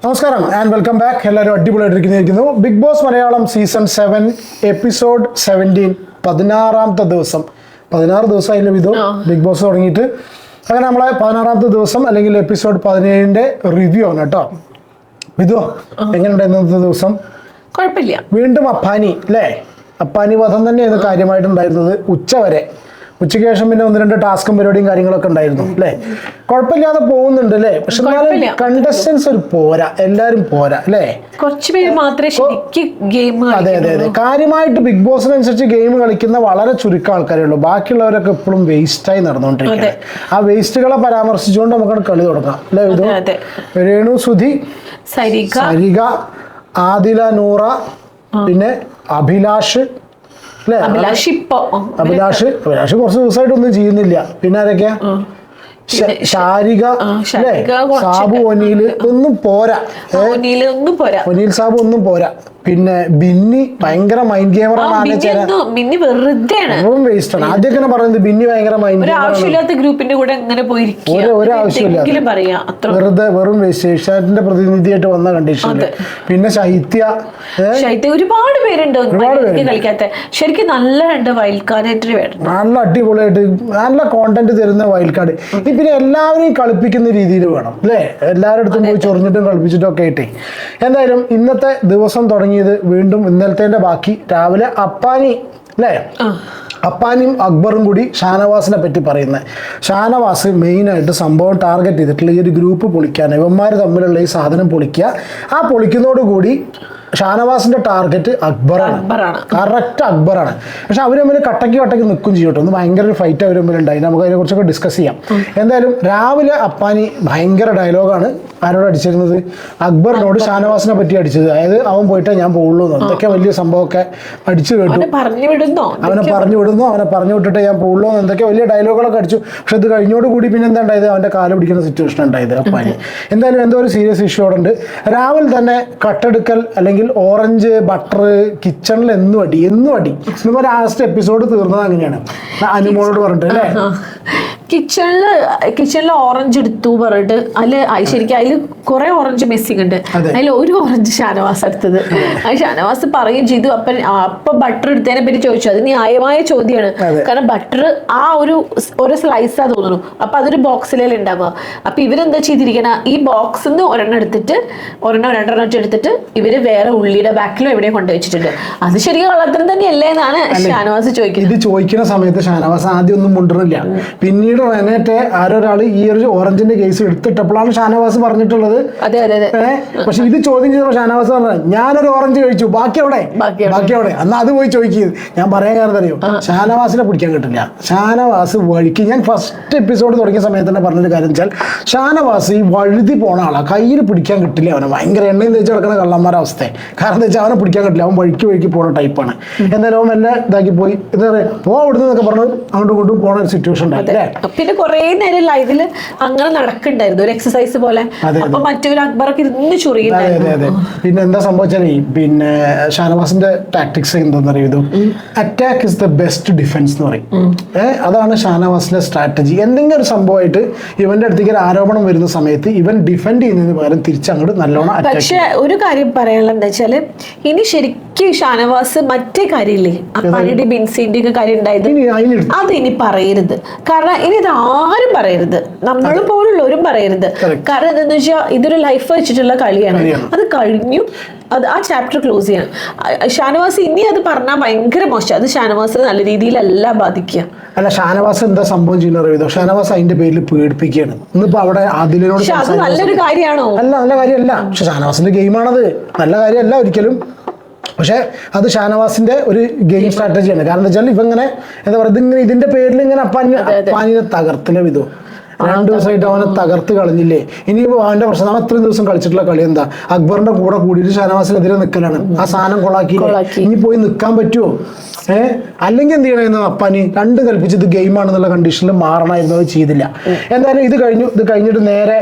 നമസ്കാരം and welcome back. എല്ലാവരും അടിപൊളിയായിട്ടിരിക്കുന്നു. Bigg Boss Malayalam season 7 episode 17 16ാമത്തെ ദിവസം. 16 ദിവസമായില്ല വിധു ബിഗ് ബോസ് തുടങ്ങിയിട്ട്. അങ്ങനെ നമ്മളെ 16ാമത്തെ ദിവസം അല്ലെങ്കിൽ എപ്പിസോഡ് 17ന്റെ റിവ്യൂ ആണ് കേട്ടോ. വിധു എങ്ങനെയുണ്ട് ഇന്നത്തെ ദിവസം? കുഴപ്പമില്ല. വീണ്ടും അപ്പാനി അല്ലേ? അപ്പാനി വധം തന്നെയായിരുന്നു കാര്യമായിട്ടുണ്ടായിരുന്നത് ഉച്ചവരെ. ഉച്ചയ്ക്ക് ശേഷം പിന്നെ 1-2 ടാസ്കും പരിപാടിയും കാര്യങ്ങളൊക്കെ ഉണ്ടായിരുന്നു അല്ലേ? കുഴപ്പമില്ലാതെ പോകുന്നുണ്ട് അല്ലേ? പക്ഷെ കണ്ടസ്റ്റൻസ് ഒരു പോരാ, എല്ലാരും പോരാ അല്ലേ? കുറച്ച് പേര് മാത്രമേ ശരിക്കും ഗെയിം. അതെ അതെ അതെ, കാര്യമായിട്ട് ബിഗ് ബോസിനനുസരിച്ച് ഗെയിം കളിക്കുന്ന വളരെ ചുരുക്കം ആൾക്കാരേ ഉള്ളൂ. ബാക്കിയുള്ളവരൊക്കെ എപ്പോഴും വേസ്റ്റായി നടന്നുകൊണ്ടിരിക്കുന്നത്. ആ വേസ്റ്റുകളെ പരാമർശിച്ചുകൊണ്ട് നമുക്കാണ് കളി തുടങ്ങാം അല്ലേ? ഇത് രേണു സുധി, സരിക, ആദില, നൂറ, പിന്നെ അഭിലാഷ് അല്ലേ? അഭിലാഷ് കുറച്ച് ദിവസമായിട്ടൊന്നും ചെയ്യുന്നില്ല. പിന്നെ ആരൊക്കെയാ? ഷാരിക, സാബു, ഒനീല് ഒന്നും പോരാ. ഒനീൽ സാബു ഒന്നും പോരാ. പിന്നെ ബിന്നി ഭയങ്കര മൈൻഡ് ഗെയിമർ ആണ്. വേസ്റ്റ് ആണ്. ആദ്യമൊക്കെ പറയുന്നത് ബിന്നി ഭയങ്കര മൈൻഡ് ഗ്രൂപ്പിന്റെ കൂടെ ഒരാവശ്യമില്ല, വെറുതെ വെറും വേസ്റ്റ്. ഏഷ്യാനെറ്റിന്റെ പ്രതിനിധിയായിട്ട് വന്ന കണ്ടീഷൻ. പിന്നെ ശൈത്യ ഒരുപാട് പേരുണ്ട് കളിക്കാത്ത. ശരിക്കും നല്ല വൈൽഡ് കാർഡ് വേണം. നല്ല അടിപൊളിയായിട്ട് നല്ല കോണ്ടന്റ് തരുന്ന വൈൽഡ് കാർഡ്. പിന്നെ എല്ലാവരെയും കളിപ്പിക്കുന്ന രീതിയിൽ വേണം അല്ലേ? എല്ലാവരുടെ അടുത്തും പോയി ചൊറിഞ്ഞിട്ടും കളിപ്പിച്ചിട്ടും ഒക്കെ ആയിട്ടേ. എന്തായാലും ഇന്നത്തെ ദിവസം തുടങ്ങിയത് വീണ്ടും ഇന്നലത്തെ ബാക്കി. രാവിലെ അപ്പാനി അല്ലേ? അപ്പാനിയും അക്ബറും കൂടി ഷാനവാസിനെ പറ്റി പറയുന്നത്. ഷാനവാസ് മെയിനായിട്ട് സംഭവം ടാർഗറ്റ് ചെയ്തിട്ടുള്ള ഈ ഒരു ഗ്രൂപ്പ് പൊളിക്കാൻ, ഇവന്മാർ തമ്മിലുള്ള ഈ സാധനം പൊളിക്കുക. ആ പൊളിക്കുന്നതോടുകൂടി ഷാനവാസിന്റെ ടാർഗറ്റ് അക്ബറാണ്, കറക്റ്റ് അക്ബറാണ്. പക്ഷെ അവർ തമ്മിൽ കട്ടക്ക് നിൽക്കും ചെയ്യട്ടോ. ഒന്ന് ഭയങ്കര ഒരു ഫൈറ്റ് അവർ തമ്മിൽ ഉണ്ടായി. നമുക്ക് അതിനെ കുറിച്ചൊക്കെ ഡിസ്കസ് ചെയ്യാം. എന്തായാലും രാവിലെ അപ്പാനി ഭയങ്കര ഡയലോഗാണ് ആരോട് അടിച്ചിരുന്നത്? അക്ബറിനോട് ഷാനവാസിനെ പറ്റി അടിച്ചത്. അതായത് അവൻ പോയിട്ടേ ഞാൻ പോകുള്ളൂ, എന്തൊക്കെ വലിയ സംഭവമൊക്കെ അടിച്ചു കേട്ടു. അവനെ പറഞ്ഞു വിടുന്നു, അവനെ പറഞ്ഞു വിട്ടിട്ട് ഞാൻ പോകുള്ളൂ, എന്തൊക്കെ വലിയ ഡയലോഗുകളൊക്കെ അടിച്ചു. പക്ഷെ ഇത് കഴിഞ്ഞോടുകൂടി പിന്നെ എന്താ ഉണ്ടായത്? അവന്റെ കാല് പിടിക്കുന്ന സിറ്റുവേഷൻ ഉണ്ടായത് അപ്പാനി. എന്തായാലും എന്തോ ഒരു സീരിയസ് ഇഷ്യൂ അവിടെ ഉണ്ട്. രാവിലെ തന്നെ കട്ടെടുക്കൽ അല്ലെങ്കിൽ ഓറഞ്ച് ബട്ടർ കിച്ചണിൽ എന്നും അടി. ഇന്നിപ്പോ ലാസ്റ്റ് എപ്പിസോഡ് തീർന്നത് അങ്ങനെയാണ്. അനുമോളോട് പറഞ്ഞിട്ട് അല്ലേ? കിച്ചണില് ഓറഞ്ച് എടുത്തു പറഞ്ഞിട്ട് ശരിക്കും അതിൽ കുറെ ഓറഞ്ച് മിസ്സിംഗ് ഉണ്ട്. അതിൽ ഒരു ഓറഞ്ച് ഷാനവാസ് എടുത്തത്. അത് ഷാനവാസ് പറയുകയും ചെയ്തു. അപ്പൊ ബട്ടർ എടുത്തതിനെ പറ്റി ചോദിച്ചു. അത് ന്യായമായ ചോദ്യമാണ്. കാരണം ബട്ടർ ആ ഒരു സ്ലൈസാ തോന്നുന്നു. അപ്പൊ അതൊരു ബോക്സിലല്ലേ ഉണ്ടാവുക. അപ്പൊ ഇവരെന്താ ചെയ്തിരിക്കണ? ഈ ബോക്സിൽ നിന്ന് ഒരെണ്ണം എടുത്തിട്ട് രണ്ടെണ്ണം എടുത്തിട്ട് ഇവര് വേറെ ഉള്ളിയുടെ ബാക്കിലോ എവിടെയും കൊണ്ടുവച്ചിട്ടുണ്ട്. അത് ശരിക്കും കള്ളത്തരം തന്നെയല്ലേ എന്നാണ് ഷാനവാസ് ചോദിക്കുന്നത്. ഇത് ചോദിക്കുന്ന സമയത്ത് ഷാനവാസ് ആദ്യം ഒന്നും മുണ്ടില്ല. പിന്നീട് റെനേറ്റെ ആരൊരാൾ ഈ ഒരു ഓറഞ്ചിന്റെ കേസ് എടുത്തിട്ടപ്പോഴാണ് ഷാനവാസ് പറഞ്ഞിട്ടുള്ളത്. പക്ഷെ ഇത് ചോദ്യം ചെയ്തപ്പോൾ ഷാനവാസ് പറഞ്ഞത് ഞാനൊരു ഓറഞ്ച് കഴിച്ചു, ബാക്കി അവിടെ അന്ന് അത് പോയി ചോദിക്കുന്നത്. ഞാൻ പറയാൻ കാരണം അറിയോ? ഷാനവാസിനെ പിടിക്കാൻ കിട്ടില്ല. ഷാനവാസ് വഴിക്ക്, ഞാൻ ഫസ്റ്റ് എപ്പിസോഡ് തുടങ്ങിയ സമയത്ത് തന്നെ പറഞ്ഞൊരു കാര്യം വെച്ചാൽ ഷാനവാസ് ഈ വഴുതി പോണ ആളാണ്. കയ്യിൽ പിടിക്കാൻ കിട്ടില്ല അവനെ. ഭയങ്കര എണ്ണയും തേച്ച് കിടക്കുന്ന കള്ളന്മാരുടെ അവസ്ഥ. കാരണം എന്താ വെച്ചാൽ അവനെ പിടിക്കാൻ കിട്ടില്ല. അവൻ വഴിക്ക് പോണ ടൈപ്പാണ്. എന്തായാലും അവൻ എല്ലാം ഇതാക്കി പോയി എന്താ പറയുക ഇവിടുന്നൊക്കെ പറഞ്ഞു അങ്ങോട്ടും ഇങ്ങോട്ടും പോണ ഒരു സിറ്റുവേഷൻ ഉണ്ടായില്ലേ? പിന്നെ കുറെ നേരം ലൈവില് അങ്ങനെ നടക്കുന്നുണ്ടായിരുന്നു, ഒരു എക്സസൈസ് പോലെ. അപ്പൊ മറ്റൊരു അക്ബറൊക്കെ ഇരുന്ന് ചൊറിയുന്നുണ്ടായിരുന്നു. പിന്നെ എന്താ സംഭവിച്ചാലേ, പിന്നെ ഷാനവാസിന്റെ ടാക്ടിക്സ് എന്താണെന്ന് അറിയുമോ? Attack is the best defence എന്ന് പറയും. അതാണ് ഷാനവാസിന്റെ സ്ട്രാറ്റജി. എന്തെങ്കിലും ഒരു സംഭവമായിട്ട് ഇവന്റെ അടുത്തേക്ക് ഒരു ആരോപണം വരുന്ന സമയത്ത് ഇവൻ ഡിഫെൻഡ് ചെയ്യുന്നതിന് പകരം തിരിച്ചങ്ങോട്ട് നല്ലോണം. പക്ഷെ ഒരു കാര്യം പറയാനുള്ള എന്താ വെച്ചാല്, ഇനി ശരിക്കും ഷാനവാസ് മറ്റേ കാര്യമില്ലേ, അപ്പാനിയുടെ ബിൻസിന്റെ ഒക്കെ കാര്യം ഉണ്ടായത്, അത് ഇനി പറയരുത്. കാരണം ഇനി ഇത് ആരും പറയരുത്, നമ്മൾ പോലുള്ളവരും പറയരുത്. കാരണം എന്താന്ന് വെച്ചാൽ ഇതൊരു ലൈഫ് വെച്ചിട്ടുള്ള കളിയാണ്. അത് കഴിഞ്ഞു, ആ ചാപ്റ്റർ ക്ലോസ് ചെയ്യണം. ഷാനവാസ് ഇനി അത് പറഞ്ഞാൽ ഭയങ്കര മോശം. അത് ഷാനവാസിന് നല്ല രീതിയിലല്ല ബാധിക്കുക. അല്ല, ഷാനവാസ് എന്താ സംഭവം ചെയ്യുന്നത്? ഷാനവാസ് അതിന്റെ പേരിൽ പേടിപ്പിക്കുകയാണ്. ഇന്നിപ്പോ അവിടെ അതിനോട് അത് നല്ലൊരു കാര്യമാണോ? അല്ല, നല്ല കാര്യമല്ല. പക്ഷെ ഷാനവാസിന്റെ ഗെയിമാണത്, നല്ല കാര്യമല്ല ഒരിക്കലും. പക്ഷെ അത് ഷാനവാസിന്റെ ഒരു ഗെയിം സ്ട്രാറ്റജിയാണ്. കാരണം എന്താ വെച്ചാൽ ഇവങ്ങനെ എന്താ പറയുക, ഇതിന്റെ പേരിൽ ഇങ്ങനെ അപ്പാനിനെ തകർത്തില്ല വിധു. 2 ദിവസമായിട്ട് അവനെ തകർത്ത് കളഞ്ഞില്ലേ? ഇനിയിപ്പോ അവന്റെ പ്രശ്നം, അവൻ ഇത്രയും ദിവസം കളിച്ചിട്ടുള്ള കളി എന്താ? അക്ബറിന്റെ കൂടെ കൂടിയിട്ട് ഷാനവാസിനെതിരെ നിൽക്കലാണ്. ആ സാധനം കൊളാക്കി ഇനി പോയി നിൽക്കാൻ പറ്റുമോ? അല്ലെങ്കിൽ എന്ത് ചെയ്യണമെന്ന് അപ്പാനി 2 കൽപ്പിച്ചത് ഗെയിമാണെന്നുള്ള കണ്ടീഷനിൽ മാറണമായിരുന്നു. അത് ചെയ്തില്ല. എന്തായാലും ഇത് കഴിഞ്ഞിട്ട് നേരെ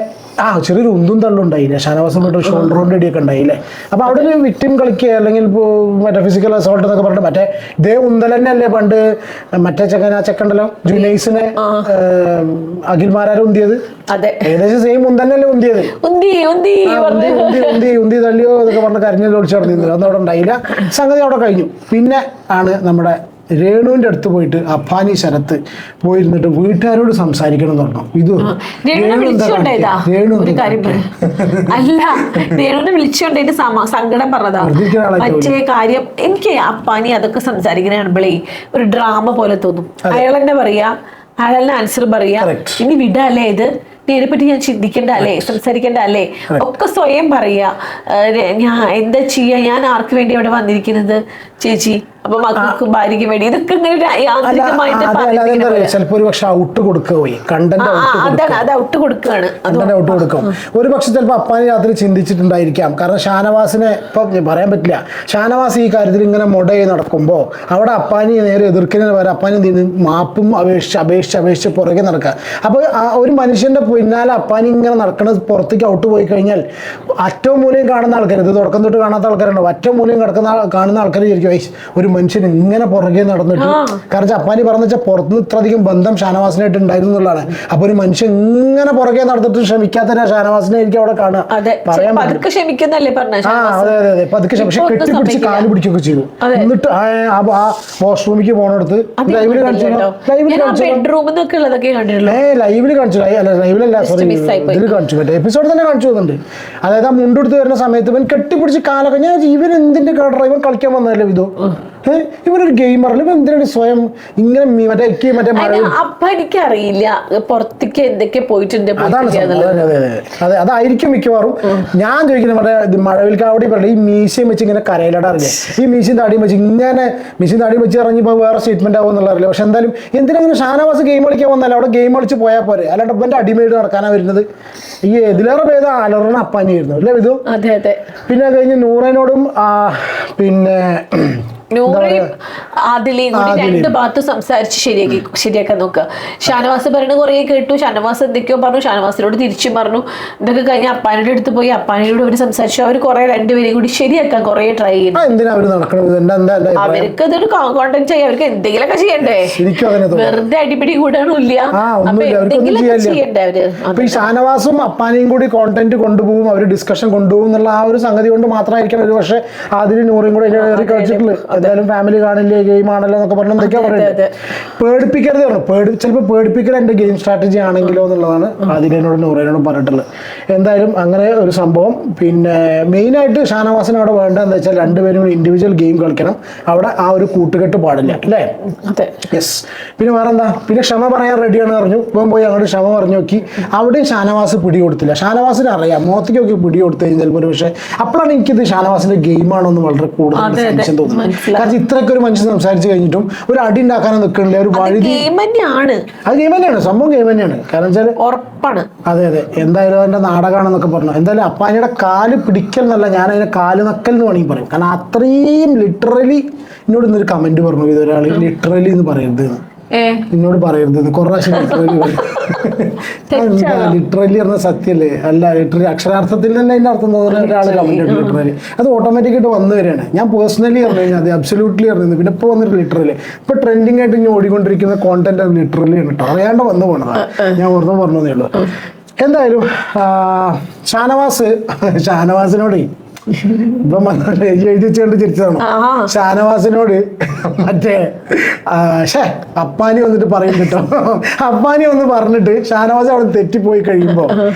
ചെറിയൊരു ഉന്തും തള്ളും ഉണ്ടായില്ലേ ഷാനവാസ് പോയിട്ട് ഷോൾഡർ കൊണ്ട് അടിയൊക്കെ ഉണ്ടായില്ലേ. അപ്പൊ അവിടെ ഒരു വിക്ടിം കളിക്കുക അല്ലെങ്കിൽ ഇപ്പോൾ മറ്റേ ഫിസിക്കൽ അസോൾട്ട് എന്നൊക്കെ പറഞ്ഞിട്ട് മറ്റേ ഇതേ ഉന്തൽ തന്നെയല്ലേ പണ്ട് മറ്റേ ചെക്കണ്ടല്ലോ ജുനൈസിനെ അഖിൽമാരാരും ഉന്തിയത്. ഏകദേശം സെയിം ഉന്തന്നല്ലേ ഉന്തിയത്. ഉന്തി തള്ളിയോ എന്നൊക്കെ പറഞ്ഞ് കരഞ്ഞല്ലോ ഒളിച്ചു നടന്നിരുന്നില്ല. അതൊന്നും അവിടെ ഉണ്ടായില്ല. സംഗതി അവിടെ കഴിഞ്ഞു. പിന്നെ ആണ് നമ്മുടെ രേണുവിന്റെ അടുത്ത് പോയിട്ട് അപ്പാനി ശരത്ത് പോയിരുന്നിട്ട് വീട്ടുകാരോട് സംസാരിക്കണം എന്ന് പറഞ്ഞു. ഇത് രേണുവിനെ വിളിച്ചുകൊണ്ടായിട്ട് സങ്കടം പറഞ്ഞതാ. മറ്റേ കാര്യം എനിക്ക് അപ്പാനി അതൊക്കെ സംസാരിക്കുന്ന കാണുമ്പോഴേ ഒരു ഡ്രാമ പോലെ തോന്നും. അയാൾ തന്നെ പറയാ, അയാളെന്നെ ആൻസർ പറയാ, ഇനി വിടല്ലേ ഇത്, ഇതിനെപ്പറ്റി ഞാൻ ചിന്തിക്കേണ്ട അല്ലേ, സംസാരിക്കേണ്ട അല്ലേ, ഒക്കെ സ്വയം പറയാ. ഞാൻ എന്താ ചെയ്യാ, ഞാൻ ആർക്ക് വേണ്ടി അവിടെ വന്നിരിക്കുന്നത് ചേച്ചി, അപ്പൊ മക്കൾക്ക് ഭാര്യയ്ക്ക് വേണ്ടി, ഇതൊക്കെ ചിലപ്പോ ഒരു പക്ഷെ ഔട്ട് കൊടുക്കുകയും അത് ഔട്ട് കൊടുക്കുകയാണ്. ഔട്ട് കൊടുക്കും ഒരു പക്ഷെ ചിലപ്പോ അപ്പാനി രാത്രി ചിന്തിച്ചിട്ടുണ്ടായിരിക്കാം. കാരണം ഷാനവാസിനെ ഇപ്പൊ പറയാൻ പറ്റില്ല. ഷാനവാസ് ഈ കാര്യത്തിൽ ഇങ്ങനെ മൊടയായി നടക്കുമ്പോ അവിടെ അപ്പാനി നേരെ എതിർക്കുന്നതിന് വരെ അപ്പാനി മാപ്പും അപേക്ഷിച്ച് പുറകെ നടക്കുക. അപ്പൊ ഒരു മനുഷ്യന്റെ പിന്നാലെ അപ്പാനി ഇങ്ങനെ നടക്കുന്നത് പുറത്തേക്ക് ഔട്ട് പോയി കഴിഞ്ഞാൽ അറ്റവും മൂലയും കാണുന്ന ആൾക്കാർ, ഇത് തുടക്കം തൊട്ട് കാണാത്ത ആൾക്കാരുണ്ട്, അറ്റവും മൂലയും കാണുന്ന ആൾക്കാർ വിചാരിക്കും ഒരു മനുഷ്യൻ ഇങ്ങനെ പുറകെ നടന്നിട്ട്. കാരണം അപ്പാനി പറഞ്ഞു വെച്ചാൽ പുറത്തുനിന്ന് ഇത്രയധികം ബന്ധം ഷാനവാസിനായിട്ട് ഉണ്ടായിരുന്നു എന്നുള്ളതാണ്. അപ്പൊ ഒരു മനുഷ്യൻ ഇങ്ങനെ പുറകെ നടന്നിട്ട് ക്ഷമിക്കാത്ത ഷാനവാസിനെ എനിക്ക് അവിടെ കാണാം. പറയാൻ അതെ പതുക്കെ പക്ഷെ കെട്ടിപ്പിടിച്ച് കാല് പിടിക്കുകയൊക്കെ ചെയ്തു. എന്നിട്ട് ആ വാഷ്റൂമിലേക്ക് പോണെടുത്ത് ലൈവില് കാണിച്ചു ഇതിൽ കാണിച്ചു മറ്റേ എപ്പിസോഡ് തന്നെ കാണിച്ചു പോകുന്നുണ്ട്. അതായത് ആ മുണ്ടെടുത്ത് വരുന്ന സമയത്ത് ഇവൻ കെട്ടിപ്പിടിച്ച് കാലൊക്കെ ഞാൻ ഇവൻ എന്തിന്റെ ഇവൻ കളിക്കാൻ വന്നതല്ലേ ഇതോ ഇവനൊരു ഗെയിമറല്ലേ, ഇവൻ എന്തിനാണ് സ്വയം ഇങ്ങനെ മറ്റേ അപ്പൊ എനിക്കറിയില്ല പുറത്തേക്ക് എന്തൊക്കെ പോയിട്ടുണ്ട്. അതെ അതായിരിക്കും മിക്കവാറും. ഞാൻ ചോദിക്കുന്നത് മറ്റേ മഴവിൽക്കാവടി പറയട്ടെ, ഈ മീശയും വെച്ച് ഇങ്ങനെ കരയിലിടാറില്ലേ, ഈ മീശയും താടിയും വെച്ച് ഇങ്ങനെ മീശയും താടിയും വെച്ച് ഇറങ്ങിപ്പോ വേറെ സ്റ്റേറ്റ്മെന്റ് ആവും എന്നുള്ളറിയില്ല. പക്ഷെ എന്തായാലും എന്തിനാ ഷാനവാസ് ഗെയിം കളിക്കാൻ വന്നാലും അവിടെ ഗെയിം കളിച്ച് പോയാൽ പോരെ, അല്ലാണ്ട് ഇവന്റെ അടിമേട് നടക്കാനാ വരുന്നത്. ഈ ഇതിലേറെ ഭേദം അലറിന് അപ്പാനിയായിരുന്നു അല്ലേ ഇതോ. പിന്നെ കഴിഞ്ഞ് നൂറേനോടും പിന്നെ ആദിലയും കൂടി രണ്ട് ഭാഗത്ത് സംസാരിച്ച് ശരിയാക്കാൻ നോക്കുക. ഷാനവാസ് പറയണ കുറെ കേട്ടു, ഷാനവാസ് എന്തൊക്കെയോ പറഞ്ഞു, ഷാനവാസിനോട് തിരിച്ചും പറഞ്ഞു. ഇതൊക്കെ കഴിഞ്ഞ് അപ്പാനിയുടെ അടുത്ത് പോയി അപ്പാനിയോട് അവര് സംസാരിച്ചു. അവർ കുറെ രണ്ടുപേരെയും കൂടി ശരിയാക്കാൻ കുറെ ട്രൈ ചെയ്യുന്നു. അവർക്ക് ഇതൊരു കോണ്ടന്റ് ചെയ്യാം, അവർക്ക് എന്തെങ്കിലുമൊക്കെ ചെയ്യണ്ടേ, വെറുതെ അടിപിടി കൂടാനില്ല. അപ്പൊ എന്തെങ്കിലുമൊക്കെ ചെയ്യണ്ടേ അവര്. ഈ ഷാനവാസും അപ്പാനിയും കൂടി കോണ്ടന്റ് കൊണ്ടുപോകും, അവര് ഡിസ്കഷൻ കൊണ്ടുപോകും എന്നുള്ള ആ ഒരു സംഗതി കൊണ്ട് മാത്രമായിരിക്കണം ഒരു പക്ഷെ അതിന് നൂറും കൂടെ കളിച്ചിട്ടുള്ളത്. എന്തായാലും ഫാമിലി കാണില്ലേ, ഗെയിം ആണല്ലോ എന്നൊക്കെ പറഞ്ഞ് എന്തൊക്കെയാ പറയുന്നത്. പേടിപ്പിക്കരുത് പറഞ്ഞു, ചിലപ്പോൾ പേടിപ്പിക്കൽ എന്റെ ഗെയിം സ്ട്രാറ്റജി ആണെങ്കിലോ എന്നുള്ളതാണ് അതിനോട് നൂറേനോടും പറഞ്ഞിട്ടുള്ളത്. എന്തായാലും അങ്ങനെ ഒരു സംഭവം. പിന്നെ മെയിനായിട്ട് ഷാനവാസിന് അവിടെ വേണ്ടതെന്ന് വെച്ചാൽ രണ്ടുപേരും ഇൻഡിവിജ്വൽ ഗെയിം കളിക്കണം, അവിടെ ആ ഒരു കൂട്ടുകെട്ട് പാടില്ല അല്ലേ. യെസ്. പിന്നെ വേറെന്താ, പിന്നെ ക്ഷമ പറയാൻ റെഡിയാണെന്ന് പറഞ്ഞു. ഇപ്പം പോയി അങ്ങോട്ട് ക്ഷമ പറഞ്ഞു നോക്കി, അവിടെയും ഷാനവാസ് പിടി കൊടുത്തില്ല. ഷാനവാസിന് അറിയാം മുഖത്തേക്കൊക്കെ പിടി കൊടുത്തു കഴിഞ്ഞാൽ ചിലപ്പോൾ ഒരു പക്ഷേ അപ്പോഴാണ് എനിക്കിത് ഷാനവാസിന്റെ ഗെയിമാണോ എന്ന് വളരെ കൂടുതൽ സംശയം തോന്നുന്നത്. കാരണം ഇത്രയൊക്കെ ഒരു മനുഷ്യൻ സംസാരിച്ച് കഴിഞ്ഞിട്ടും ഒരു അടി ഉണ്ടാക്കാനോ നിൽക്കണില്ല, ഒരു വഴി അത് ഗെയിം തന്നെയാണ്, സംഭവം ഗെയിം തന്നെയാണ്. കാരണം വെച്ചാൽ ഉറപ്പാണ്. അതെ എന്തായാലും അതിന്റെ നാടകമാണെന്നൊക്കെ പറഞ്ഞു. എന്തായാലും അപ്പാനിയുടെ കാല് പിടിക്കൽ എന്നല്ല, ഞാൻ അതിനെ കാല് നക്കൽ എന്ന് വേണമെങ്കിൽ പറയും. കാരണം അത്രയും ലിറ്ററലി എന്നോട് ഇന്നൊരു കമന്റ് പറഞ്ഞു, ഇതൊരാൾ ലിറ്ററലി എന്ന് പറയരുത്, എന്നോട് പറയരുത് കുറെ പ്രാവശ്യം ലിറ്ററലി പറഞ്ഞ സത്യല്ലേ, അല്ല ലിറ്ററലി അക്ഷരാർത്ഥത്തിൽ തന്നെ അതിന്റെ അർത്ഥം ഒരാൾ കമന്റ് ലിറ്ററലി അത് ഓട്ടോമാറ്റിക്കായിട്ട് വന്നു വരികയാണ്. ഞാൻ പേഴ്സണലി പറഞ്ഞു കഴിഞ്ഞാൽ അത് അബ്സല്യൂട്ട്ലി അറിയുന്നത്. പിന്നെ ഇപ്പൊ വന്നിട്ട് ലിറ്ററലി ഇപ്പൊ ട്രെൻഡിങ് ആയിട്ട് ഇനി ഓടിക്കൊണ്ടിരിക്കുന്ന കോണ്ടന്റ് ലിറ്ററലി ആണ് കേട്ടോ, അറിയാണ്ട് വന്നു പോണതാണ്. ഞാൻ വെറുതെ പറഞ്ഞതേ ഉള്ളൂ. എന്തായാലും ഷാനവാസിനോട് ഇപ്പം എഴുതി വെച്ചുകൊണ്ട് ചിരിച്ചതാണ്. ഷാനവാസിനോട് മറ്റേ അപ്പാനി വന്നിട്ട് പറയും കേട്ടോ, അപ്പാനി ഒന്ന് പറഞ്ഞിട്ട് ഷാനവാസ് അവിടെ തെറ്റിപ്പോയി കഴിയുമ്പോ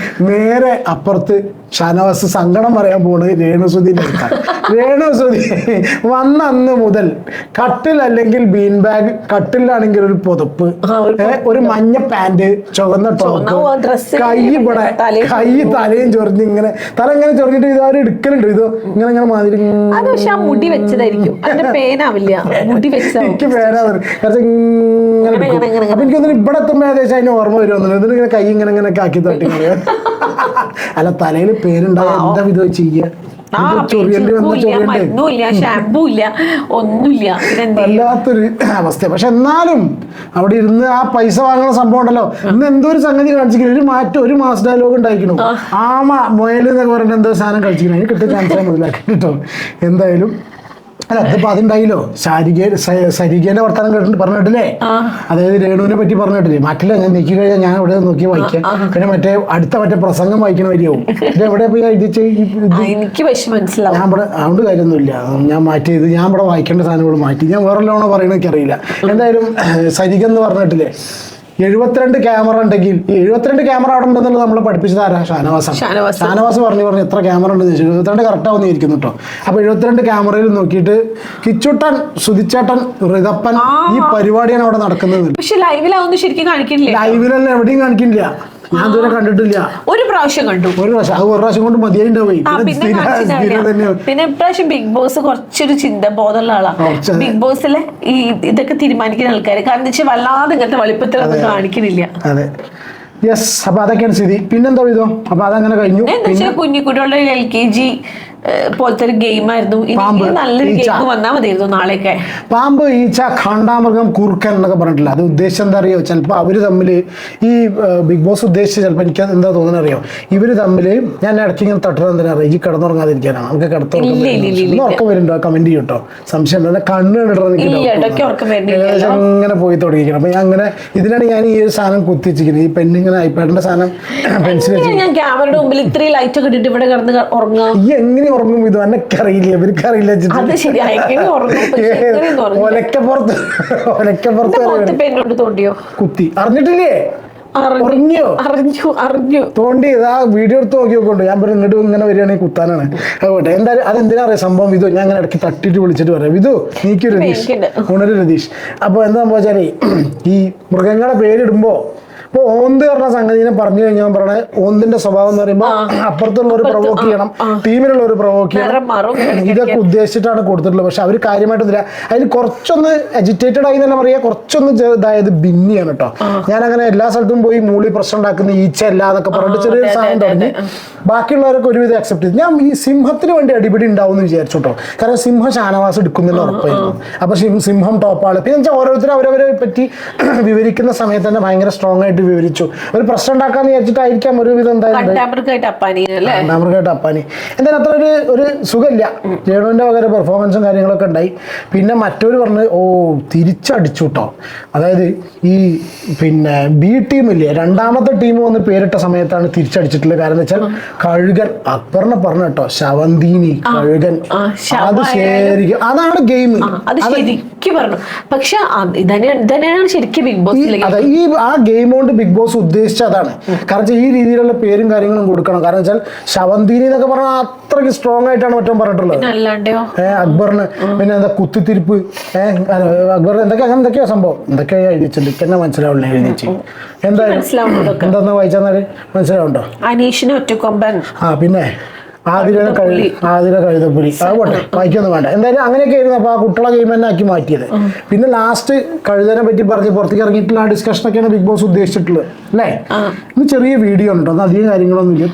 നേരെ അപ്പുറത്ത് ഷാനവാസ് സങ്കടം പറയാൻ പോണത് രേണുസുധീന്റെ അടുത്താണ്. രേണുസുധി വന്ന അന്ന് മുതൽ കട്ടിൽ അല്ലെങ്കിൽ ബീൻ ബാഗ്, കട്ടിലാണെങ്കിൽ ഒരു പുതപ്പ്, ഒരു മഞ്ഞ പാന്റ്, ചുവന്ന ടോപ്പ്, കൈ ഇവിടെ തലയും ചൊറിഞ്ഞ് ഇങ്ങനെ തല ഇങ്ങനെ ചൊറിഞ്ഞിട്ട് ഇതാരും എടുക്കലുണ്ട്, ഇത് ഇങ്ങനെ മാതിരി മുടി വെച്ചതായിരിക്കും, എനിക്ക് പേരാ കാരണം ഇങ്ങനെ. അപ്പൊ എനിക്കൊന്നും ഇവിടെ എത്തുമ്പോ ഏകദേശം അതിന് ഓർമ്മ വരുമെന്നുള്ളൂ. ഇതിങ്ങനെ കൈ ഇങ്ങനെ ആക്കി തട്ടി. അല്ല തലയിൽ പേരുണ്ടാവും, എന്താ വിധ ചെയ്യാ ചൊറിയേണ്ടി വന്ന ചൊറിയണ്ടേ, മരുന്നുമില്ല, ഷാമ്പൂ ഇല്ല, ഒന്നുമില്ല. വല്ലാത്തൊരു അവസ്ഥ. പക്ഷെ എന്നാലും അവിടെ ഇരുന്ന് ആ പൈസ വാങ്ങുന്ന സംഭവം ഉണ്ടല്ലോ, ഇന്ന് എന്തോ ഒരു സംഗതി കാണിച്ചിരിക്കുന്നു, ഒരു മാറ്റം, ഒരു മാസ് ഡയലോഗ് ഉണ്ടായിരിക്കണു. മൊയൽ എന്നൊക്കെ പറഞ്ഞിട്ട് എന്തോ സാധനം കളിച്ചിരിക്കണം, അതിന് കിട്ടിയ ചാൻസ് മുതലാക്കി കേട്ടോ. എന്തായാലും അല്ല, അതിപ്പോ അതുണ്ടായില്ലോ, സരികേന്റെ വർത്തമാനം കേട്ടിട്ട് പറഞ്ഞിട്ടില്ലേ, അതായത് രേണുവിനെ പറ്റി പറഞ്ഞിട്ടില്ലേ, മറ്റില്ല ഞാൻ നീക്കി കഴിഞ്ഞാൽ ഞാൻ ഇവിടെ നോക്കി വായിക്കാം, പിന്നെ മറ്റേ പ്രസംഗം വായിക്കണ വരികയാവും. ഇത് എവിടെ പോയി എനിക്ക് മനസ്സിലാവും. ഞാൻ ഇവിടെ അതുകൊണ്ട് കാര്യമൊന്നുമില്ല, ഞാൻ മാറ്റിയത്, ഞാൻ ഇവിടെ വായിക്കേണ്ട സാധനങ്ങൾ മാറ്റി, ഞാൻ വേറെ ലോണോ പറയണൊക്കെ അറിയില്ല. എന്തായാലും സരിക എന്ന് പറഞ്ഞിട്ടില്ലേ, 72 ക്യാമറ ഉണ്ടെങ്കിൽ, 72 ക്യാമറ അവിടെ ഉണ്ടെന്നുള്ളത് നമ്മളെ പഠിപ്പിച്ചത് ആരാ? ഷാനവാസ് പറഞ്ഞു എത്ര ക്യാമറ ഉണ്ടെന്ന് ചോദിച്ചു. 72 കറക്റ്റ് ആവുന്ന ഇരിക്കുന്നു കേട്ടോ. അപ്പൊ 72 ക്യാമറയിൽ നോക്കിയിട്ട് കിച്ചുട്ടൻ, സുധിച്ചേട്ടൻ, ഋതപ്പൻ, ഈ പരിപാടിയാണ് അവിടെ നടക്കുന്നത്. പക്ഷെ ലൈവിലാവുന്ന ശരിക്കും കാണിക്കില്ല, ലൈവിലല്ല എവിടെയും കാണിക്കില്ല. ഞാൻ ഇതുവരെ കണ്ടിട്ടില്ല. ഒരു പ്രാവശ്യം കണ്ടു, ഒരു പ്രാവശ്യം കൊണ്ട് മതിയായിണ്ടാവും. പിന്നെ ഇപ്രാവശ്യം ബിഗ് ബോസ് കുറച്ചൊരു ചിന്തബോധമുള്ള ആളാണ്. ബിഗ് ബോസിലെ ഈ ഇതൊക്കെ തീരുമാനിക്കുന്ന ആൾക്കാർ, കാരണം വെച്ചാൽ വല്ലാതെ ഇങ്ങനത്തെ വെളിപ്പത്തിലൊന്നും കാണിക്കുന്നില്ല. അതെ, യെസ്. അപ്പൊ അതൊക്കെയാണ് സ്ഥിതി. പിന്നെന്താ ഇതോ, അപ്പൊ അതങ്ങനെ കഴിഞ്ഞു. കുഞ്ഞിക്കുട്ടികളുടെ LKG പോലത്തെ ഒരു ഗെയിം ആയിരുന്നു. നല്ലൊരു ഗെയിം വന്നാൽ മതിയായിരുന്നു നാളെയൊക്കെ. പാമ്പ്, ഈച്ച, കാണ്ടാമൃഗം, കുറുക്കൻ എന്നൊക്കെ പറഞ്ഞിട്ടില്ല. അത് ഉദ്ദേശം എന്താ അറിയോ? ചിലപ്പോൾ അവര് തമ്മിൽ ഈ ബിഗ് ബോസ് ഉദ്ദേശിച്ച് ചിലപ്പോൾ എനിക്ക് എന്താ തോന്നുന്നത് അറിയോ, ഇവര് തമ്മിൽ ഞാൻ ഇടയ്ക്ക് ഇങ്ങനെ തട്ടുന്നത് എന്തിനാ അറിയാം, ഈ കിടന്നുറങ്ങാതിരിക്കാനാണ്. നമുക്ക് കിടത്തുറക്കം വരുന്നുണ്ടോ? കമന്റ് ചെയ്യട്ടോ, സംശയം ഉണ്ടോ? കണ്ണ് കണ്ടിട്ട് അങ്ങനെ പോയി തുടങ്ങിക്കണം. അപ്പൊ ഞാൻ അങ്ങനെ ഇതിനാണ് ഞാൻ ഈ ഒരു സാധനം കുത്തിച്ചിരിക്കുന്നത്, ഈ പെണ്ണിങ്ങനെ ഐപാഡിന്റെ സാധനം പെൻസിൽ ഞാൻ ക്യാമറയുടെ മുമ്പിൽ ഇത്രയും ലൈറ്റ് ഒക്കെ ഇട്ടിട്ട് ഇവിടെ കിടന്ന് ഉറങ്ങാം. ഈ എങ്ങനെ ഉറങ്ങും? ഇത് എന്നൊക്കറിയില്ല, ഇവർക്കറിയില്ല. കുത്തി അറിഞ്ഞിട്ടില്ലേ? അറിഞ്ഞു തോണ്ടി ആ വീഡിയോ എടുത്ത് നോക്കി നോക്കോണ്ട്. ഞാൻ പറഞ്ഞു ഇങ്ങോട്ട് ഇങ്ങനെ വരികയാണെങ്കിൽ കുത്താനാണ്. അതുകൊണ്ട് എന്തായാലും അതെന്തിനാ അറിയാം സംഭവം? ഇതോ ഞാൻ അങ്ങനെ ഇടയ്ക്ക് തട്ടിട്ട് വിളിച്ചിട്ട് പറയാം, ഇതോ നീക്കി രതീഷ്, ഉണര് രതീഷ്. അപ്പൊ എന്താ വെച്ചാലേ, ഈ മൃഗങ്ങളെ പേരിടുമ്പോ ഇപ്പൊ ഓന്ത് പറഞ്ഞ സംഗതിനെ പറഞ്ഞു കഴിഞ്ഞാൽ പറഞ്ഞ ഓന്തിന്റെ സ്വഭാവം എന്ന് പറയുമ്പോൾ അപ്പുറത്തുള്ളവർ പ്രൊവോക്ക് ചെയ്യണം, ടീമിലുള്ളവർ പ്രൊവോക്ക് ചെയ്യണം, ഇതൊക്കെ ഉദ്ദേശിച്ചിട്ടാണ് കൊടുത്തിട്ടുള്ളത്. പക്ഷെ അവർ കാര്യമായിട്ടൊന്നുമില്ല. അതിൽ കുറച്ചൊന്ന് അജിറ്റേറ്റഡ് ആയി തന്നെ പറയാ, കുറച്ചൊന്ന് ഇതായത് ഭിന്നിയാണ് കേട്ടോ. ഞാൻ അങ്ങനെ എല്ലാ സ്ഥലത്തും പോയി മൂളി പ്രശ്നം ഉണ്ടാക്കുന്ന ഈച്ച അല്ല എന്നൊക്കെ പറഞ്ഞിട്ട് ചെറിയൊരു സാധനം തുടങ്ങി. ബാക്കിയുള്ളവരൊക്കെ ഒരുവിധം അക്സെപ്റ്റ് ചെയ്തു. ഞാൻ ഈ സിംഹത്തിന് വേണ്ടി അടിപിടി ഉണ്ടാവും എന്ന് വിചാരിച്ചു കേട്ടോ. കാരണം സിംഹം ഷാനവാസ് എടുക്കുന്നതിന് ഉറപ്പായിരുന്നു. അപ്പൊ സിംഹം ടോപ്പാണ്. പിന്നെ വെച്ചാൽ ഓരോരുത്തരും അവരവരെ പറ്റി വിവരിക്കുന്ന സമയത്ത് തന്നെ ഭയങ്കര സ്ട്രോങ് ആയിട്ട് വിവരിച്ചു. ഒരു പ്രശ്നം ഉണ്ടാക്കാന്ന് വിചാരിച്ചിട്ടായിരിക്കാം ഒരുവിധം എന്തായാലും അപ്പാനി. എന്തായാലും അത്ര ഒരു സുഖമില്ല. രേണുവിന്റെ വകരെ പെർഫോമൻസും കാര്യങ്ങളൊക്കെ ഉണ്ടായി. പിന്നെ മറ്റൊരു പറഞ്ഞ് തിരിച്ചടിച്ചു കേട്ടോ. അതായത് ഈ പിന്നെ ബി ടീമില്ലേ, രണ്ടാമത്തെ ടീം വന്ന് പേരിട്ട സമയത്താണ് തിരിച്ചടിച്ചിട്ടുള്ളത്. കാരണം എന്ന് വെച്ചാൽ കഴുകൻ, അക്ബറിനെ പറഞ്ഞ കേട്ടോ, ശവന്തീനി, കഴുകൻ, അത് ശരിക്കും അതാണ് ഗെയിം. പക്ഷെ ശരിക്കും ബിഗ് ബോസ് അതെ, ഈ ആ ഗെയിം കൊണ്ട് ബിഗ് ബോസ് ഉദ്ദേശിച്ച അതാണ്. കാരണം ഈ രീതിയിലുള്ള പേരും കാര്യങ്ങളും കൊടുക്കണം. കാരണം വെച്ചാൽ ശവന്തീനി എന്നൊക്കെ പറഞ്ഞാൽ അത്രയ്ക്ക് സ്ട്രോങ് ആയിട്ടാണ് മറ്റും പറഞ്ഞിട്ടുള്ളത്. അക്ബറിന് പിന്നെ എന്താ കുത്തിത്തിരിപ്പ്, അക്ബറിന് എന്തൊക്കെയോ സംഭവം എന്തൊക്കെയാ എഴുതിച്ചിട്ടുണ്ട്, എന്നെ മനസ്സിലാവില്ല എഴുതിച്ച്. എന്തായാലും എന്താ വായിച്ചാൽ മനസ്സിലാവുണ്ടോ? അനീഷിന് ഒറ്റക്കൊമ്പൻ, പിന്നെ ആതിര കഴുതപ്പുലി, അതുകൊണ്ട് വായിക്കൊന്നും വേണ്ട. എന്തായാലും അങ്ങനെയൊക്കെ ആയിരുന്നു. അപ്പൊ ആ കുട്ടികളെ ഗെയിം തന്നെ ആക്കി മാറ്റിയത്. പിന്നെ ലാസ്റ്റ് കഴുതനെ പറ്റി പറഞ്ഞ് പുറത്തേക്ക് ഇറങ്ങിയിട്ടുള്ള ആ ഡിസ്കഷനൊക്കെയാണ് ബിഗ് ബോസ് ഉദ്ദേശിച്ചിട്ടുള്ളത് അല്ലേ? ഇന്ന് ചെറിയ വീഡിയോ ഉണ്ടോ, അധികം കാര്യങ്ങളൊന്നും ഇല്ല.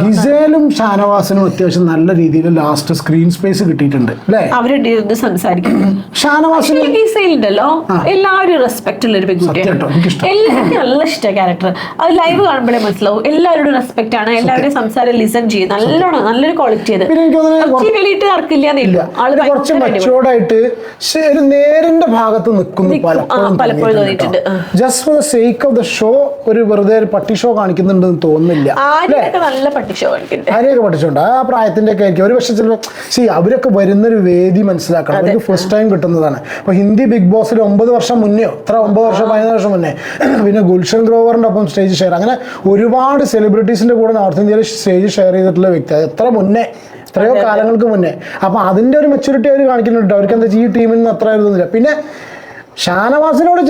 ഗിസേലും ഷാനവാസിനും അത്യാവശ്യം നല്ല രീതിയിൽ ലാസ്റ്റ് സ്ക്രീൻ സ്പേസ് കിട്ടിയിട്ടുണ്ട് അല്ലേ? അവരുടെ സംസാരിക്കും. ഷാനവാസിന് ഗിസേലുണ്ടല്ലോ എല്ലാവരും റെസ്പെക്ട് ഉള്ള ഒരു പെൺകുട്ടിയാണ്. എല്ലാവർക്കും നല്ല ഇഷ്ട ക്യാരക്ടർ. അത് ലൈവ് കാണുമ്പോഴേ മനസ്സിലാവും. എല്ലാവരോടും റെസ്പെക്ട് ആണ്, എല്ലാവരുടെയും സംസാരം ലിസൺ ചെയ്യും, നല്ലൊരു ക്വാളിറ്റി. വെളിയിട്ട് നടക്കില്ല, കുറച്ച് മച്ചുവേർഡായിട്ട് ഒരു നേരിന്റെ ഭാഗത്ത് നിൽക്കുന്നു പലപ്പോഴും തോന്നിയിട്ടുണ്ട്. Just for the sake of the show ഒരു വെറുതെ ഒരു പട്ടി ഷോ കാണിക്കുന്നുണ്ടെന്ന് തോന്നുന്നില്ല. നല്ല പട്ടി ഷോ കാണിക്കുന്നുണ്ട്. ആരെയൊക്കെ പഠിച്ചുണ്ട് ആ പ്രായത്തിന്റെ ഒക്കെ ആയിരിക്കും. ഒരു പക്ഷെ ചിലപ്പോൾ അവരൊക്കെ വരുന്നൊരു വേദി മനസ്സിലാക്കണം. അവർക്ക് ഫസ്റ്റ് ടൈം കിട്ടുന്നതാണ്. അപ്പൊ ഹിന്ദി ബിഗ് ബോസിൽ 9 വർഷം മുന്നെയോ 9 വർഷം 15 വർഷം മുന്നേ പിന്നെ ഗുൽഷൻ ഗ്രോവറിന്റെ ഒപ്പം സ്റ്റേജ് ഷെയർ, അങ്ങനെ ഒരുപാട് സെലിബ്രിറ്റീസിന്റെ കൂടെ നോർത്ത് ഇന്ത്യയിൽ സ്റ്റേജ് ഷെയർ ചെയ്തിട്ടുള്ള വ്യക്തി. അത് എത്ര മുന്നേ, എത്രയോ കാലങ്ങൾക്ക് മുന്നേ. അപ്പൊ അതിന്റെ ഒരു മെച്യൂരിറ്റി അവർ കാണിക്കുന്നുണ്ട്. അവർക്ക് എന്താ ഈ ടീമിൽ നിന്ന് അത്ര എഴുതുന്നില്ല. പിന്നെ ഷാനവാസിനോട്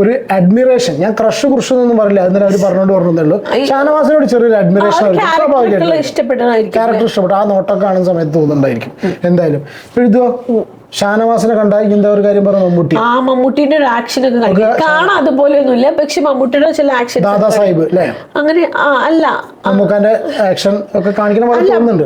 ഒരു അഡ്മിറേഷൻ, ഞാൻ ക്രഷ് എന്നൊന്നും പറയില്ല, അതിന് അവർ പറഞ്ഞോണ്ട് പറഞ്ഞതേ. ഷാനവാസിനോട് ചെറിയൊരു അഡ്മിറേഷൻ ക്യാരക്ടർ ഇഷ്ടപ്പെട്ടു. ആ നോട്ടൊക്കെ കാണുന്ന സമയത്ത് തോന്നുന്നുണ്ടായിരിക്കും. എന്തായാലും ഇപ്പൊ ഇതോ ഷാനവാസിനെ കണ്ട എന്താ ഒരു കാര്യം പറഞ്ഞു? മമ്മൂട്ടി. ആ മമ്മൂട്ടിന്റെ ഒരു ആക്ഷൻ ഒക്കെ കാണാൻ അതുപോലെ ഒന്നുമില്ല, പക്ഷെ മമ്മൂട്ടിയുടെ ചില ആക്ഷൻ ദാദാ സാഹിബ് അല്ലേ അങ്ങനെ അല്ല മമ്മൂക്കാന്റെ ആക്ഷൻ ഒക്കെ കാണിക്കണ പോലെ തോന്നുന്നുണ്ട്.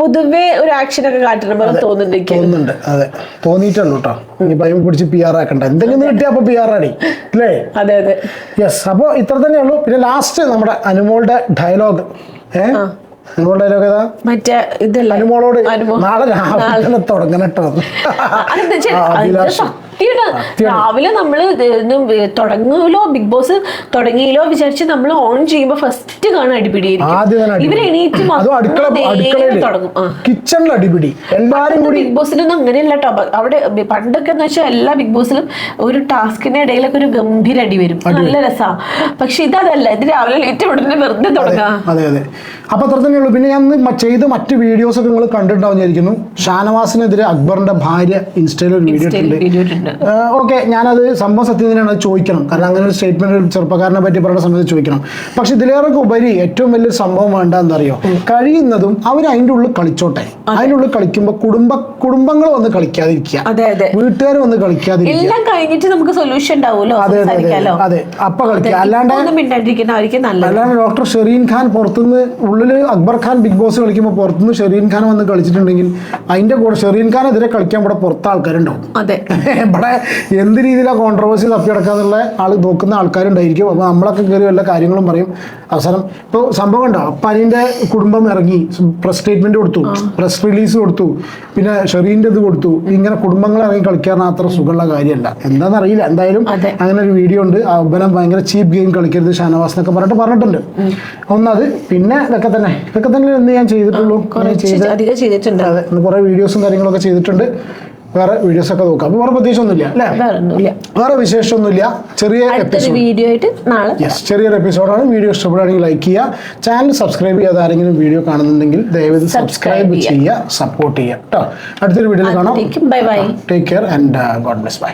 പൊതുവെ ഒരു ആക്ഷൻ ഒക്കെ കാട്ടണ പോലെ തോന്നുന്നുണ്ട്. അതെ തോന്നിയിട്ടുള്ളൂ കേട്ടോ. ഇനി ഭയം പിടിച്ച് PR ആക്കണ്ട, എന്തെങ്കിലും കിട്ടിയ അപ്പൊ PR ആടി അല്ലേ? അതെ അതെ യെസ്. അപ്പൊ ഇത്ര തന്നെ ഉള്ളൂ. പിന്നെ ലാസ്റ്റ് നമ്മുടെ അനുമോളുടെ ഡയലോഗ്. അനുമോളുടെ ഡയലോഗ് ഏതാ? മറ്റേ ഇതല്ല അനുമോളോട് നാളെ രാവിലെ തുടങ്ങണട്ടോ. രാവിലെ നമ്മള് തുടങ്ങുമല്ലോ, ബിഗ് ബോസ് തുടങ്ങിയല്ലോ വിചാരിച്ച് നമ്മൾ ഓൺ ചെയ്യുമ്പോ ഫസ്റ്റ് കാണാൻ അടിപിടിയായിരിക്കും. ഇവര് എണീറ്റ് തുടങ്ങും. കിച്ചണിൽ അടിപിടി. എല്ലാരും ബിഗ് ബോസിലൊന്നും അങ്ങനെയല്ല കേട്ടോ. അവിടെ പണ്ടൊക്കെ എന്ന് വെച്ചാൽ എല്ലാ ബിഗ് ബോസിലും ഒരു ടാസ്കിന്റെ ഇടയിലൊക്കെ ഒരു ഗംഭീര അടി വരും, നല്ല രസാ. പക്ഷെ ഇതല്ല, ഇത് രാവിലെ ലേറ്റ് ഉടനെ വെറുതെ തുടങ്ങാം. അതെ അതെ. അപ്പൊ അത്ര തന്നെ ഉള്ളൂ. പിന്നെ ഞാൻ ചെയ്ത മറ്റു വീഡിയോസ് ഒക്കെ നിങ്ങൾ കണ്ടിട്ടുണ്ടാവുന്നതായിരിക്കുന്നു. ഷാനവാസിനെതിരെ അക്ബറിന്റെ ഭാര്യ ഇൻസ്റ്റയിൽ ഒരു വീഡിയോ ഇട്ടുണ്ട്. ഓക്കെ, ഞാനത് സംഭവം സത്യം തന്നെയാണ്, അത് ചോദിക്കണം. കാരണം അങ്ങനെ ഒരു സ്റ്റേറ്റ്മെന്റ് ചെറുപ്പക്കാരനെ പറ്റി പറയുന്ന സമയത്ത് ചോദിക്കണം. പക്ഷെ ഇതിലേറെ ഉപരി ഏറ്റവും വലിയൊരു സംഭവം വേണ്ട എന്താറിയോ, കഴിയുന്നതും അവർ അതിൻ്റെ ഉള്ളിൽ കളിച്ചോട്ടെ. അതിൻ്റെ ഉള്ളിൽ കളിക്കുമ്പോൾ കുടുംബങ്ങൾ വന്ന് കളിക്കാതിരിക്കുക, വീട്ടുകാർ വന്ന് കളിക്കാതിരിക്കുക. എല്ലാം കഴിഞ്ഞിട്ട് നമുക്ക് സൊല്യൂഷൻ ഉണ്ടാവുമല്ലോ. അതെ, അപ്പൊ കളിക്കുക. അല്ലാണ്ട് ഡോക്ടർ ഷെറീൻ ഖാൻ പുറത്തുനിന്ന്, ഉള്ളിൽ അക്ബർ ഖാൻ ബിഗ് ബോസ് കളിക്കുമ്പോൾ പുറത്തുനിന്ന് ഷെറീൻ ഖാൻ വന്ന് കളിച്ചിട്ടുണ്ടെങ്കിൽ അതിന്റെ കൂടെ ഷെറീൻ ഖാനെതിരെ കളിക്കാൻ ഇവിടെ പുറത്ത് ആൾക്കാരുണ്ടാവും. ഇവിടെ എന്ത് രീതിയിലാണ് കോൺട്രവേഴ്സി തപ്പിയെടുക്കാന്നുള്ള നോക്കുന്ന ആൾക്കാരുണ്ടായിരിക്കും. അപ്പോൾ നമ്മളൊക്കെ കയറി വല്ല കാര്യങ്ങളും പറയും. അവസാനം ഇപ്പോൾ സംഭവം ഉണ്ടോ, പനീൻ്റെ കുടുംബം ഇറങ്ങി പ്രസ് സ്റ്റേറ്റ്മെന്റ് കൊടുത്തു, പ്രസ് റിലീസ് കൊടുത്തു, പിന്നെ ഷെറീൻ്റെ ഇത് കൊടുത്തു. ഇങ്ങനെ കുടുംബങ്ങൾ ഇറങ്ങി കളിക്കാൻ അത്ര സുഖമുള്ള കാര്യമല്ല. എന്താണെന്നറിയില്ല. എന്തായാലും അങ്ങനെ ഒരു വീഡിയോ ഉണ്ട്. അബ്ബനം ഭയങ്കര ചീപ്പ് ഗെയിം കളിക്കരുത് ഷാനവാസ് എന്നൊക്കെ പറഞ്ഞിട്ടുണ്ട്. ഒന്നത് പിന്നെ ഇതൊക്കെ തന്നെ ഇന്ന് ഞാൻ ചെയ്തിട്ടുള്ളൂ. അതെ, കുറെ വീഡിയോസും കാര്യങ്ങളൊക്കെ ചെയ്തിട്ടുണ്ട്. വേറെ വീഡിയോസ് ഒക്കെ നോക്കാം. അപ്പൊ വേറെ പ്രത്യേകിച്ചൊന്നുമില്ല അല്ലേ? വേറെ വിശേഷമൊന്നുമില്ല. ചെറിയൊരു എപ്പിസോഡാണ്. വീഡിയോ ഇഷ്ടപ്പെടുകയാണെങ്കിൽ ലൈക്ക് ചെയ്യുക. ചാനൽ സബ്സ്ക്രൈബ് ചെയ്യാതെ ആരെങ്കിലും വീഡിയോ കാണുന്നുണ്ടെങ്കിൽ ദയവേത് സബ്സ്ക്രൈബ് ചെയ്യുക, സപ്പോർട്ട് ചെയ്യുക കേട്ടോ. അടുത്തൊരു വീഡിയോയിൽ കാണാം. Bye bye. Take care and God bless. By.